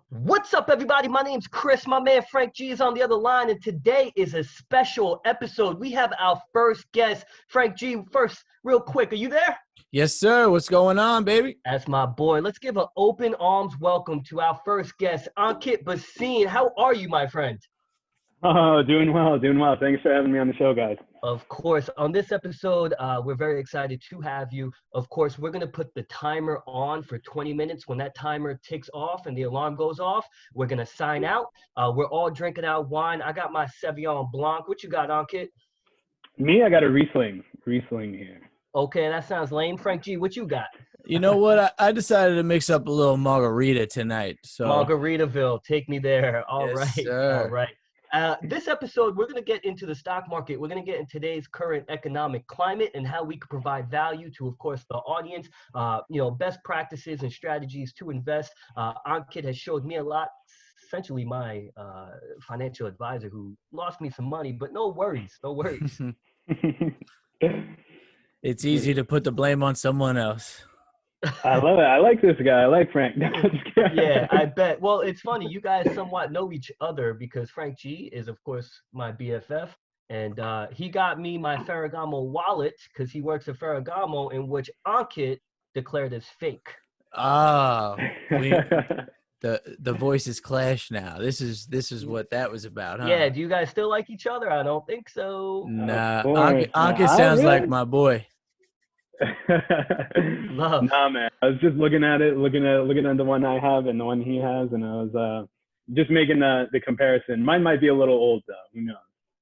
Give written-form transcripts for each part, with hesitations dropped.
What's up, everybody? My name's Chris. My man Frank G is on the other line, and today is a special episode. We have our first guest, Frank G. First, real quick, are you there? Yes, sir. What's going on, baby? That's my boy. Let's give an open arms welcome to our first guest, Ankit Bhasin. How are you, my friend? Oh, doing well. Thanks for having me on the show, guys. Of course. On this episode, we're very excited to have you. Of course, we're going to put the timer on for 20 minutes. When that timer ticks off and the alarm goes off, we're going to sign out. We're all drinking our wine. I got my Sauvignon Blanc. What you got, Ankit? Me, I got a Riesling here. Okay, that sounds lame. Frank G, what you got? You know what? I decided to mix up a little margarita tonight. So Margaritaville, take me there. All Yes, right, sir. all right. This episode, we're going to get into the stock market. We're going to get in today's current economic climate and how we can provide value to, of course, the audience, best practices and strategies to invest. Ankit has showed me a lot, essentially my financial advisor who lost me some money, but no worries. It's easy to put the blame on someone else. I love it. I like this guy. I like Frank. Yeah, I bet. Well, it's funny. You guys somewhat know each other because Frank G is, of course, my BFF. And he got me my Ferragamo wallet because he works at Ferragamo, in which Ankit declared as fake. Ah, the voices clash now. This is what that was about, huh? Yeah, do you guys still like each other? I don't think so. Nah, course. Ankit sounds like my boy. Love. Nah, man. I was just looking at the one I have and the one he has, and I was just making the comparison. Mine might be a little old, though. Who knows?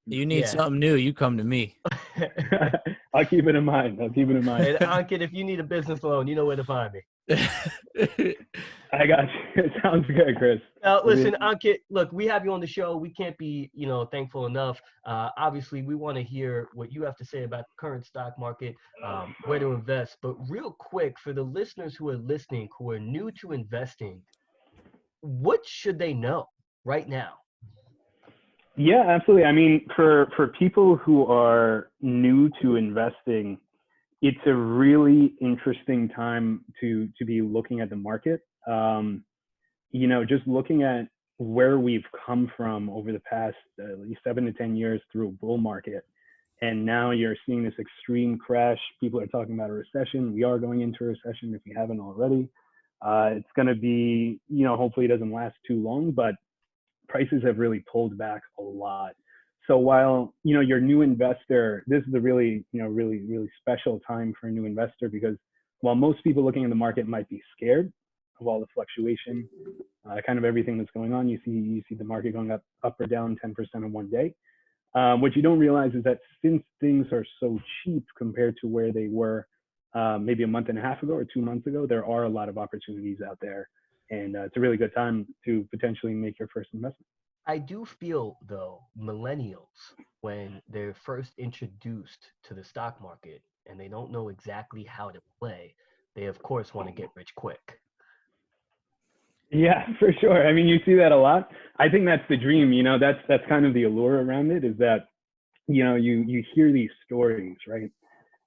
You need something new, you come to me. I'll keep it in mind. And Ankit, if you need a business loan, you know where to find me. I got you. It sounds good, Chris. Listen, Ankit, look, we have you on the show. We can't be, thankful enough. Obviously, we want to hear what you have to say about the current stock market, where to invest. But real quick, for the listeners who are listening, who are new to investing, what should they know right now? Yeah, absolutely. I mean, for people who are new to investing, it's a really interesting time to be looking at the market. Just looking at where we've come from over the past at least 7 to 10 years through a bull market. And now you're seeing this extreme crash. People are talking about a recession. We are going into a recession if we haven't already. It's going to be, hopefully it doesn't last too long, but prices have really pulled back a lot. So while, you're a new investor, this is a really special time for a new investor, because while most people looking in the market might be scared of all the fluctuation, kind of everything that's going on, you see the market going up or down 10% in one day. What you don't realize is that since things are so cheap compared to where they were maybe a month and a half ago or 2 months ago, there are a lot of opportunities out there. And it's a really good time to potentially make your first investment. I do feel, though, millennials, when they're first introduced to the stock market and they don't know exactly how to play, they, of course, want to get rich quick. Yeah, for sure. I mean, you see that a lot. I think that's the dream, that's kind of the allure around it, is that, you hear these stories, right?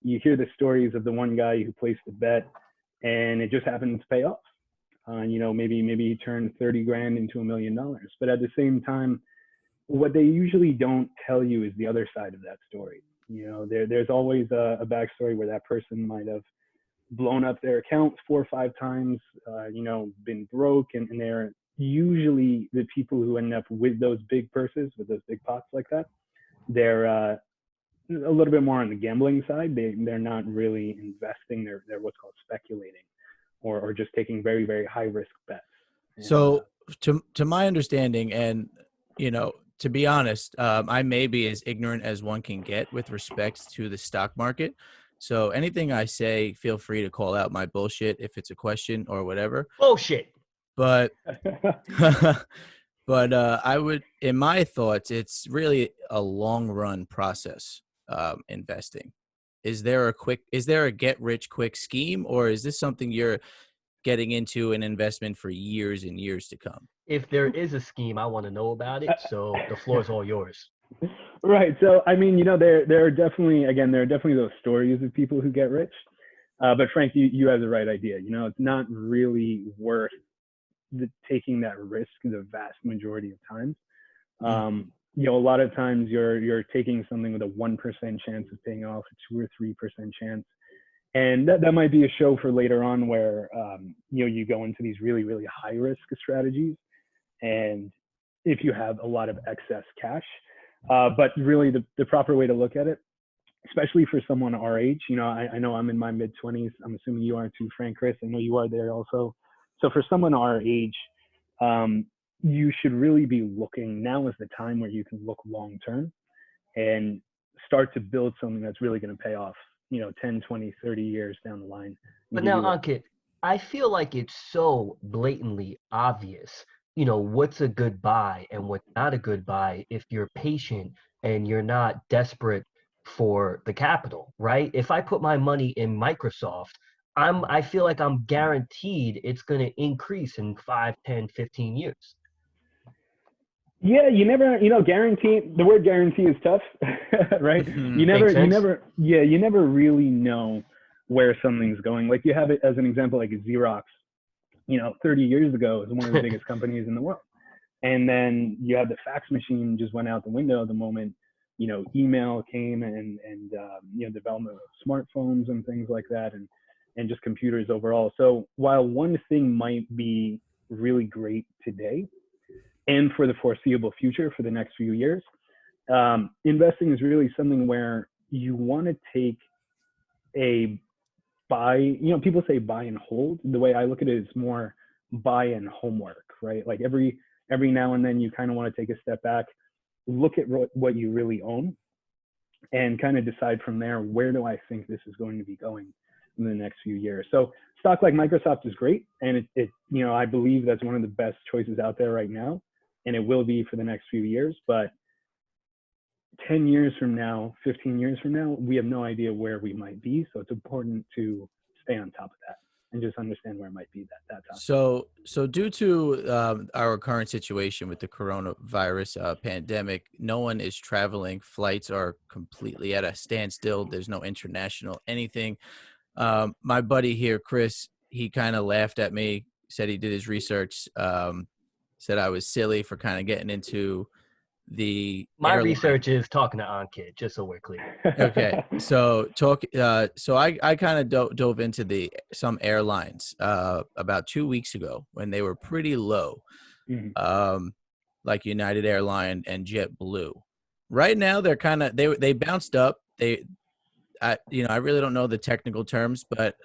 You hear the stories of the one guy who placed a bet and it just happened to pay off. Maybe he turned 30 grand into $1 million. But at the same time, what they usually don't tell you is the other side of that story. There's always a backstory where that person might have blown up their account 4 or 5 times, been broke, and they're usually the people who end up with those big purses, with those big pots like that. They're a little bit more on the gambling side. They're not really investing. They're what's called speculating, or just taking very, very high risk bets. So to my understanding, and, to be honest, I may be as ignorant as one can get with respect to the stock market. So anything I say, feel free to call out my bullshit if it's a question or whatever. Bullshit. But, I would, in my thoughts, it's really a long run process, investing. Is there a get rich quick scheme, or is this something you're getting into an investment for years and years to come? If there is a scheme, I want to know about it. So the floor is all yours. Right. So, I mean, there are definitely those stories of people who get rich. But Frank, you have the right idea. It's not really worth taking that risk the vast majority of times. A lot of times you're taking something with a 1% chance of paying off, a 2 or 3% chance. And that might be a show for later on where, you go into these really, really high risk strategies. And if you have a lot of excess cash, but really the proper way to look at it, especially for someone our age, I know I'm in my mid 20s. I'm assuming you are too, Frank, Chris. I know you are there also. So for someone our age, you should really be looking. Now is the time where you can look long term and start to build something that's really going to pay off, 10, 20, 30 years down the line. But now, Ankit, I feel like it's so blatantly obvious, what's a good buy and what's not a good buy if you're patient and you're not desperate for the capital, right? If I put my money in Microsoft, I feel like I'm guaranteed it's going to increase in 5, 10, 15 years. Yeah, you never, guarantee, the word guarantee is tough, right? You never really know where something's going. Like you have it as an example, like Xerox, 30 years ago was one of the biggest companies in the world. And then you have the fax machine just went out the window the moment, email came and development of smartphones and things like that, and just computers overall. So while one thing might be really great today, and for the foreseeable future, for the next few years, investing is really something where you want to take a buy, people say buy and hold. The way I look at it is more buy and homework, right? Like every now and then you kind of want to take a step back, look at what you really own, and kind of decide from there, where do I think this is going to be going in the next few years? So stock like Microsoft is great. And I believe that's one of the best choices out there right now. And it will be for the next few years, but 10 years from now, 15 years from now, we have no idea where we might be. So it's important to stay on top of that and just understand where it might be that time. So due to our current situation with the coronavirus pandemic, no one is traveling. Flights are completely at a standstill. There's no international anything. My buddy here, Chris, he kind of laughed at me, said he did his research, said I was silly for kind of getting into the my airline. research is talking to Ankit, just so we're clear. Okay, so I kind of dove into some airlines about 2 weeks ago when they were pretty low, like United Airlines and JetBlue. Right now they're kind of they bounced up. I really don't know the technical terms, but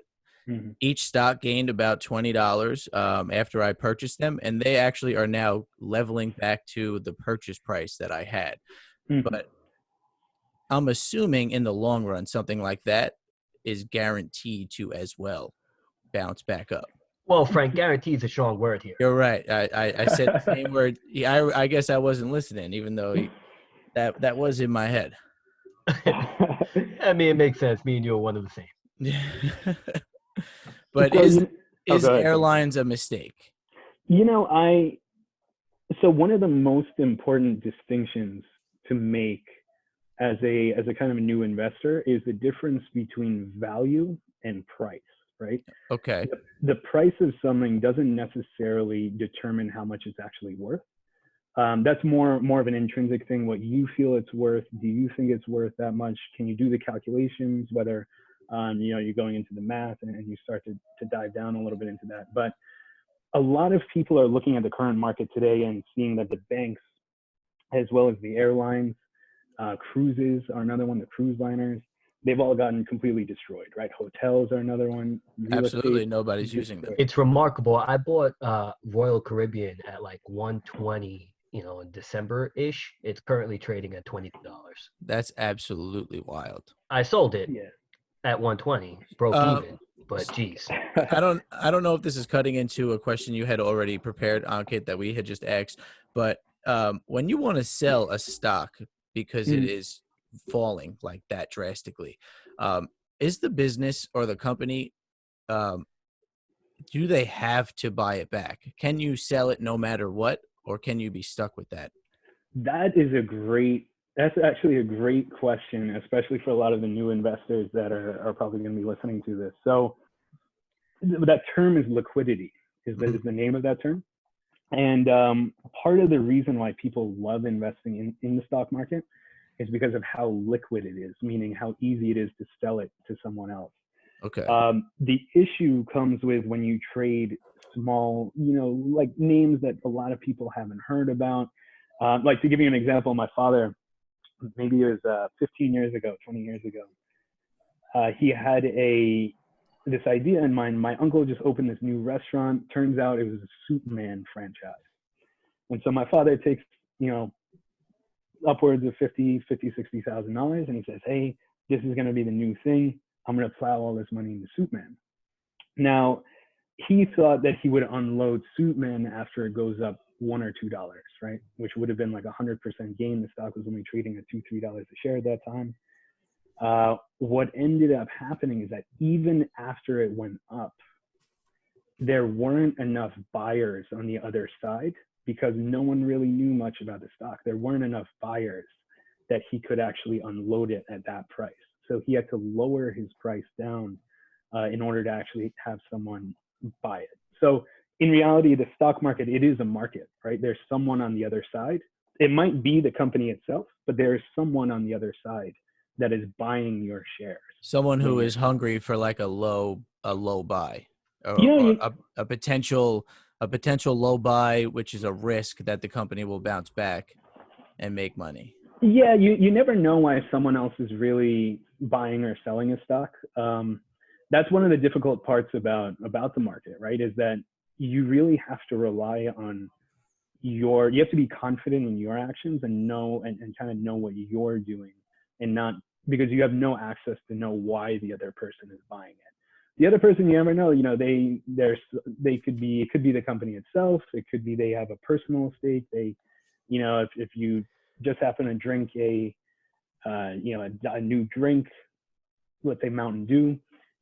each stock gained about $20 after I purchased them, and they actually are now leveling back to the purchase price that I had. But I'm assuming in the long run, something like that is guaranteed to as well bounce back up. Well, Frank, guarantee is a strong word here. You're right. I said the same word. I guess I wasn't listening, even though that was in my head. I mean, it makes sense. Me and you are one of the same. But is airlines a mistake? So one of the most important distinctions to make as a kind of a new investor is the difference between value and price, right? Okay. The price of something doesn't necessarily determine how much it's actually worth. That's more of an intrinsic thing. What you feel it's worth. Do you think it's worth that much? Can you do the calculations? Whether you're going into the math and you start to dive down a little bit into that. But a lot of people are looking at the current market today and seeing that the banks, as well as the airlines, cruises are another one, the cruise liners, they've all gotten completely destroyed, right? Hotels are another one. Absolutely, nobody's using them. It's remarkable. I bought Royal Caribbean at like 120, in December-ish. It's currently trading at $22. That's absolutely wild. I sold it at 120, broke even. But geez, I don't know if this is cutting into a question you had already prepared, Ankit, that we had just asked. But when you want to sell a stock because it is falling like that drastically, is the business or the company, do they have to buy it back? Can you sell it no matter what, or can you be stuck with that? That's actually a great question, especially for a lot of the new investors that are probably going to be listening to this. So that term is liquidity, is the name of that term. And part of the reason why people love investing in the stock market is because of how liquid it is, meaning how easy it is to sell it to someone else. Okay. The issue comes with when you trade small, like names that a lot of people haven't heard about. Like to give you an example, my father, maybe it was 15 years ago, 20 years ago, he had this idea in mind. My uncle just opened this new restaurant. Turns out it was a Superman franchise. And so my father takes, upwards of $60,000, and he says, hey, this is going to be the new thing. I'm going to plow all this money into Superman. Now, he thought that he would unload Superman after it goes up $1 or $2, right? Which would have been like 100% gain. The stock was only trading at $2, $3 a share at that time. What ended up happening is that even after it went up, there weren't enough buyers on the other side because no one really knew much about the stock. There weren't enough buyers that he could actually unload it at that price. So he had to lower his price down in order to actually have someone buy it. So in reality, the stock market, it is a market, right? There's someone on the other side. It might be the company itself, but there is someone on the other side that is buying your shares. Someone who is hungry for like a low buy, or, a potential low buy, which is a risk that the company will bounce back and make money. Yeah, you never know why someone else is really buying or selling a stock. That's one of the difficult parts about the market, right? Is that you really have to rely on you have to be confident in your actions and know and kind of know what you're doing, and not because you have no access to know why the other person is buying it. The other person, you never know, they could be, it could be the company itself. It could be they have a personal stake. They, if you just happen to drink a new drink, let's say Mountain Dew,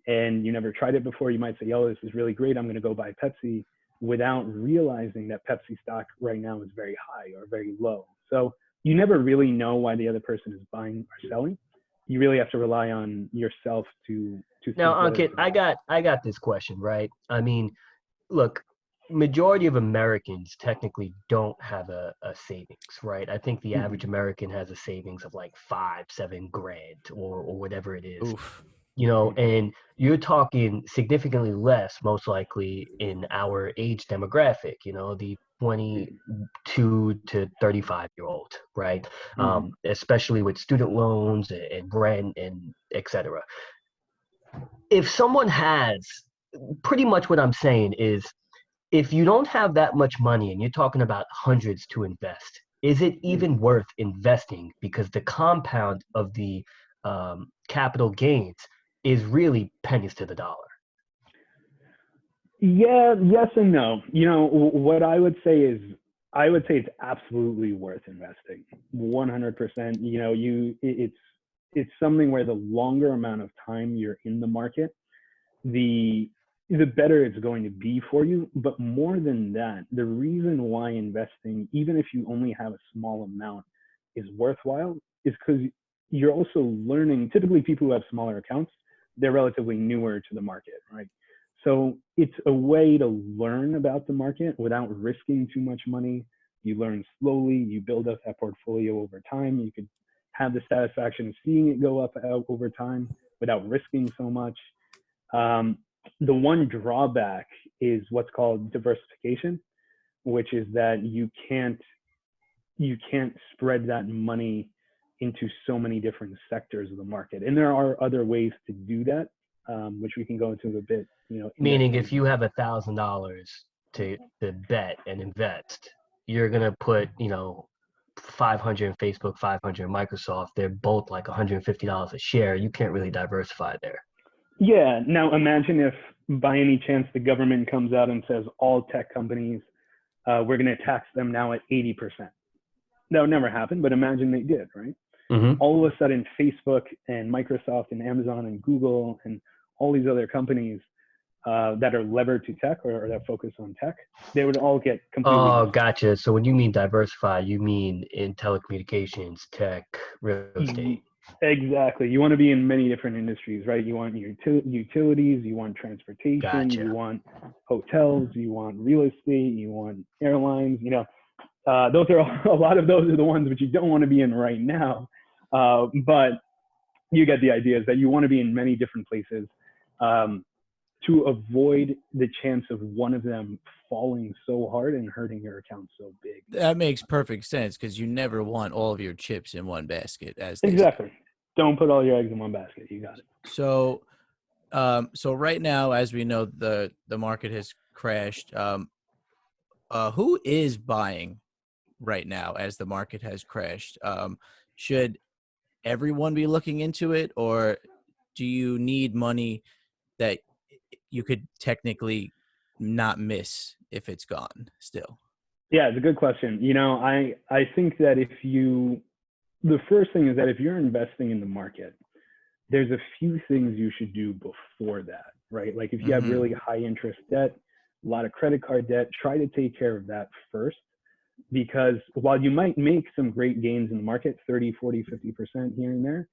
and you never tried it before, you might say, oh, this is really great. I'm going to go buy Pepsi, without realizing that Pepsi stock right now is very high or very low. So you never really know why the other person is buying or selling. You really have to rely on yourself to now, Ankit, I got this question, right? I mean, look, majority of Americans technically don't have a savings, right? I think the average American has a savings of like 5-7 grand or whatever it is. Oof. And you're talking significantly less, most likely in our age demographic, the 22 to 35-year-old, right? Especially with student loans and rent and et cetera. If someone has, pretty much what I'm saying is, if you don't have that much money and you're talking about hundreds to invest, is it even worth investing? Because the compound of the capital gains is really pennies to the dollar. Yeah, yes and no. What I would say is, it's absolutely worth investing. 100%. It's something where the longer amount of time you're in the market, the better it's going to be for you. But more than that, the reason why investing, even if you only have a small amount, is worthwhile is because you're also learning. Typically, people who have smaller accounts, they're relatively newer to the market, right? So it's a way to learn about the market without risking too much money. You learn slowly, you build up that portfolio over time. You could have the satisfaction of seeing it go up over time without risking so much. The one drawback is what's called diversification, which is that you can't spread that money into so many different sectors of the market. And there are other ways to do that, which we can go into a bit. Meaning, if you have $1,000 to bet and invest, you're gonna put 500 in Facebook, 500 in Microsoft. They're both like $150 a share. You can't really diversify there. Yeah. Now imagine if by any chance the government comes out and says all tech companies, we're going to tax them now at 80%. That would never happen, but imagine they did, right? All of a sudden, Facebook and Microsoft and Amazon and Google and all these other companies that are levered to tech or that focus on tech, they would all get completely. Oh, gotcha. So when you mean diversify, you mean in telecommunications, tech, real estate. Exactly. You want to be in many different industries, right? You want utilities, you want transportation, Gotcha. you want hotels, you want real estate, you want airlines. Those are a lot of those are the ones which you don't want to be in right now. But you get the idea, is that you want to be in many different places to avoid the chance of one of them falling so hard and hurting your account so big. That makes perfect sense because you never want all of your chips in one basket, as they say. Exactly. Don't put all your eggs in one basket. You got it. So, so right now, as we know, the market has crashed. Who is buying right now as the market has crashed? Should everyone be looking into it, or do you need money that you could technically not miss if it's gone still? Yeah, it's a good question. I think that the first thing is that if you're investing in the market, there's a few things you should do before that, right? Like if you have really high interest debt, a lot of credit card debt, try to take care of that first. Because while you might make some great gains in the market, 30, 40, 50% here and there,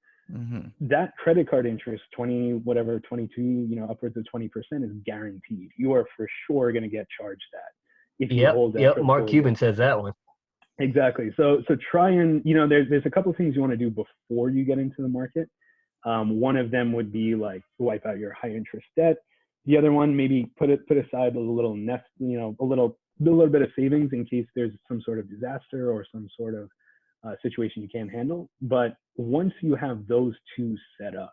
that credit card interest, 20, whatever, 22, upwards of 20% is guaranteed. You are for sure going to get charged that if you hold that. Yep. Mark Cuban says that one. Exactly. So try and, there's a couple of things you want to do before you get into the market. One of them would be like wipe out your high interest debt. The other one, maybe put aside a little nest, a little bit of savings in case there's some sort of disaster or some sort of situation you can't handle. But once you have those two set up,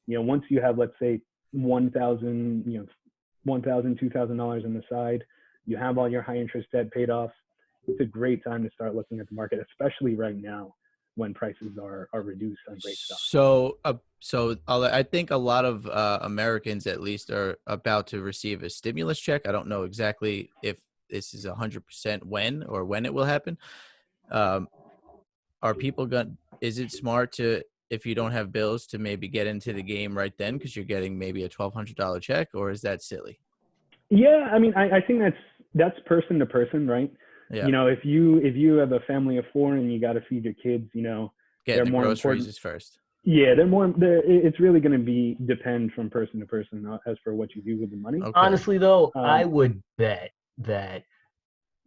once you have, let's say, $1,000, $2,000 on the side, you have all your high interest debt paid off, it's a great time to start looking at the market, especially right now when prices are reduced on great stuff. So I think a lot of Americans, at least, are about to receive a stimulus check. I don't know exactly if this is 100% when it will happen. Are people is it smart to, if you don't have bills, to maybe get into the game right then because you're getting maybe a $1,200 check, or is that silly? Yeah, I mean, I think that's person to person, right? Yeah. If you have a family of 4 and you got to feed your kids, Getting the more groceries important. is first. Yeah, it's really going to depend from person to person as for what you do with the money. Okay. Honestly, though, I would bet that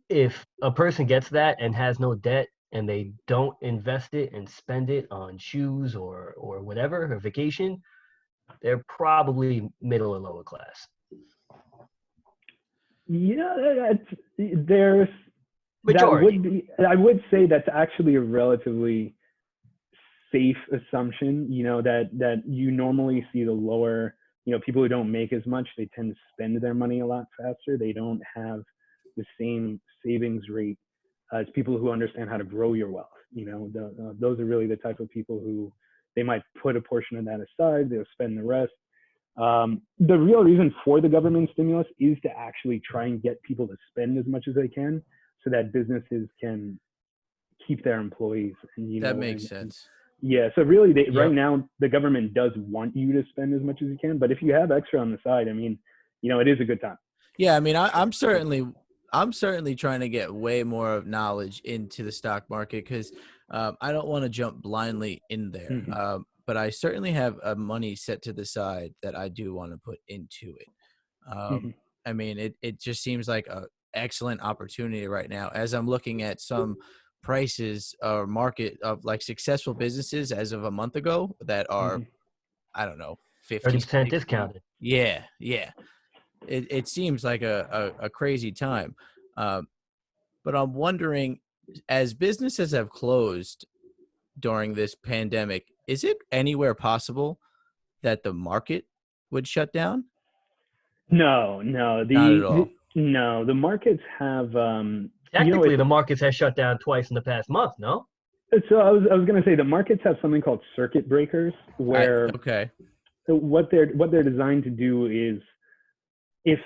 if a person gets that and has no debt and they don't invest it and spend it on shoes or whatever, or vacation, they're probably middle or lower class. Yeah, Majority. I would say that's actually a relatively safe assumption, that you normally see the lower, people who don't make as much, they tend to spend their money a lot faster. They don't have the same savings rate as people who understand how to grow your wealth. Those are really the type of people who they might put a portion of that aside, they'll spend the rest. The real reason for the government stimulus is to actually try and get people to spend as much as they can so that businesses can keep their employees. And, that makes sense. Yeah. So really, right now, the government does want you to spend as much as you can. But if you have extra on the side, I mean, it is a good time. Yeah. I mean, I'm certainly trying to get way more of knowledge into the stock market because I don't want to jump blindly in there. But I certainly have money set to the side that I do want to put into it. I mean, it just seems like an excellent opportunity right now as I'm looking at some prices or market of like successful businesses as of a month ago that are, I don't know, 30% discounted. Yeah. It seems like a crazy time. But I'm wondering, as businesses have closed during this pandemic, is it anywhere possible that the market would shut down? No, not at all. No, the markets have. Technically, the markets have shut down twice in the past month. No. So I was going to say the markets have something called circuit breakers, where what they're designed to do is, if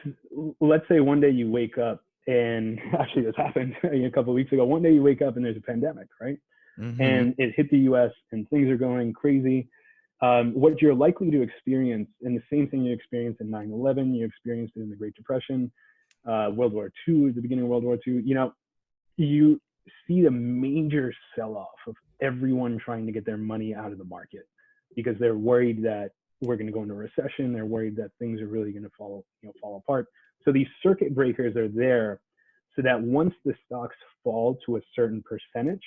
let's say one day you wake up, and actually this happened a couple of weeks ago. One day you wake up and there's a pandemic, right? And it hit the U.S. and things are going crazy. What you're likely to experience, and the same thing you experienced in 9/11, you experienced it in the Great Depression, World War II, the beginning of World War II. see the major sell-off of everyone trying to get their money out of the market because they're worried that we're going to go into a recession. They're worried that things are really going to fall apart. So these circuit breakers are there so that once the stocks fall to a certain percentage,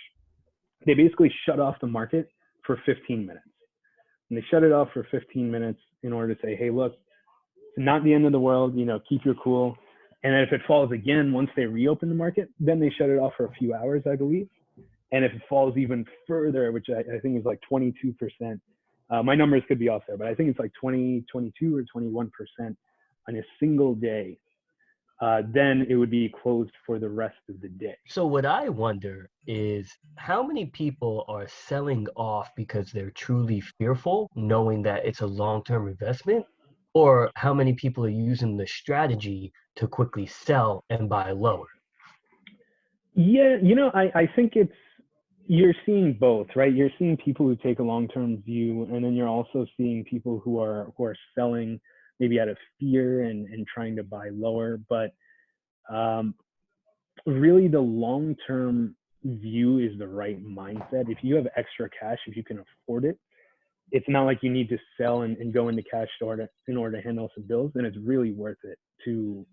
they basically shut off the market for 15 minutes. And they shut it off for 15 minutes in order to say, hey, look, it's not the end of the world, keep your cool. And then if it falls again, once they reopen the market, then they shut it off for a few hours, I believe. And if it falls even further, which I think is like 22%, my numbers could be off there, but I think it's like 22 or 21% on a single day, then it would be closed for the rest of the day. So what I wonder is how many people are selling off because they're truly fearful, knowing that it's a long-term investment, or how many people are using the strategy to quickly sell and buy lower? Yeah, I think you're seeing both, right? You're seeing people who take a long-term view, and then you're also seeing people who are selling maybe out of fear and trying to buy lower. But really the long-term view is the right mindset. If you have extra cash, if you can afford it, it's not like you need to sell and go into cash in order to handle some bills. Then it's really worth it to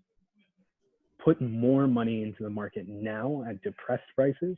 put more money into the market now at depressed prices.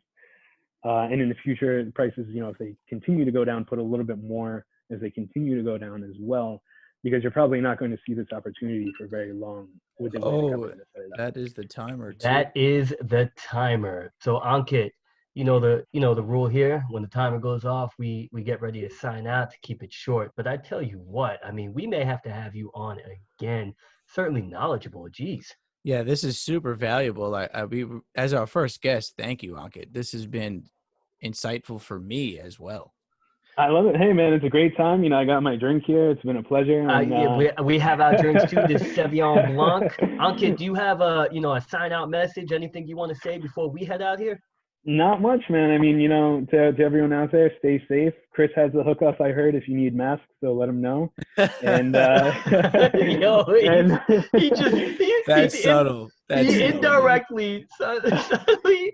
And in the future, prices, if they continue to go down, put a little bit more as they continue to go down as well, because you're probably not going to see this opportunity for very long with the way the government has set it up. That is the timer too. That is the timer. So Ankit, the rule here, when the timer goes off, we get ready to sign out to keep it short. But I tell you what, we may have to have you on again. Certainly knowledgeable. Geez. Yeah, this is super valuable. We, as our first guest, thank you, Ankit. This has been insightful for me as well. I love it. Hey, man, it's a great time. I got my drink here. It's been a pleasure. And, yeah, we have our drinks too. This Sauvignon Blanc. Ankit, do you have a sign out message? Anything you want to say before we head out here? Not much, man. To everyone out there, stay safe. Chris has the hookup, I heard, if you need masks, so let him know. And that's subtle. He indirectly, subtly.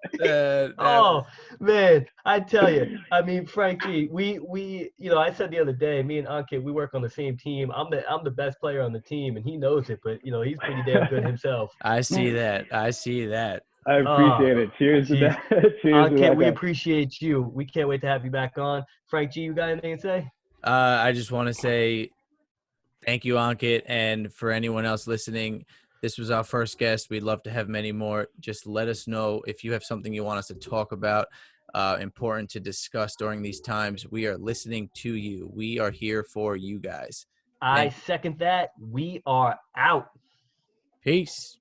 Oh man, I tell you. Frank G, we I said the other day, me and Ankit, we work on the same team. I'm the best player on the team, and he knows it. But he's pretty damn good himself. I see that. I appreciate it. Cheers to that. Cheers to that. We appreciate you. We can't wait to have you back on. Frank G, you got anything to say? I just want to say thank you, Ankit. And for anyone else listening, this was our first guest. We'd love to have many more. Just let us know if you have something you want us to talk about, important to discuss during these times. We are listening to you. We are here for you guys. I second that. We are out. Peace.